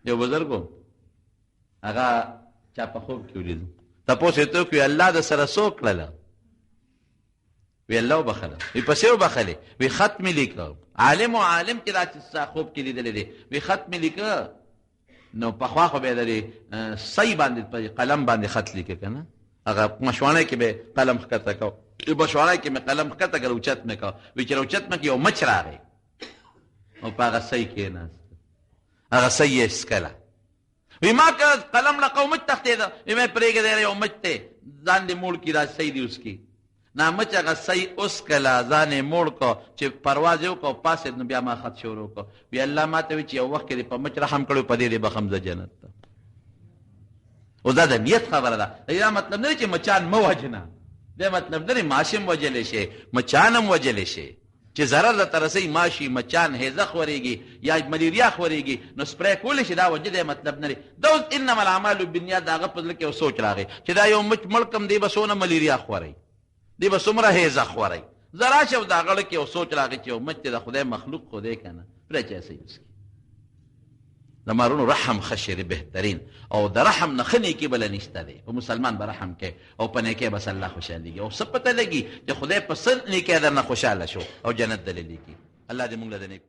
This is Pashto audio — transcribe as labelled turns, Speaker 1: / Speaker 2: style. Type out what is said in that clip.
Speaker 1: یو بزرګو هغه چا په خوب کې ولید تپوس یې تو کې الله د سره څو کړله وی الله وبخله وی پسې وبخله وی ختم لیکه عالم کې دا چې خوب کې لیدلې دي وی ختم لیکه نو په خوا خو به لري صحیح باندې په قلم باندې خط لیکه کنه هغه مشوانه کې به قلم ښکته کو بشوانه کې مې قلم ښکته کړ اوچت مې کو وی چې اوچت مې یو مچ راغی او په هغه صحیح کې نه هغه صحیح اسکله وی ما که قلم له قوم تختې ده وی مې پرېږه دی یو مچ ته ځان دې موړ کی دا صحیح دی اوس کی نه مچ هغه صحیح اوس کله ځان یې موړ کو چې پرواز یې وکړو پاسې نو بیا ما خط شروع کو وی الله ما ته وی چې یو وخت کې په مچ رحم کړو په دې به خمزه جنت ته او دا د نیت خبره ده دا مطلب نه چې مچان مو وجنه دا مطلب نه ماشم وجلې شي مچانم وجلې شي چې ضرر د ترسي ماشي مچان هیزه خوريږي یا ملیریا خوريږي نو سپری کول شي دا وجه د مطلب نه دا انما الاعمال بالنیات دا غو په لکه سوچ راغی چې دا یو ملکم دی بسونه ملیریا خوري دی بسمره هیزه خوري زرا شو دا غړ کې سوچ راغی چې مچ د خدای مخلوق خو دی کنه پر چا سي د مارونو رحم خشر بهترین او د رحم نه خني کې بل نشته دی او مسلمان به رحم کې او پنه کې بس الله خوشاليږي او سپته لګي چې خدای پسند نه کې درنه خوشاله شو او جنت دلې کی الله دې موږ له دې نیک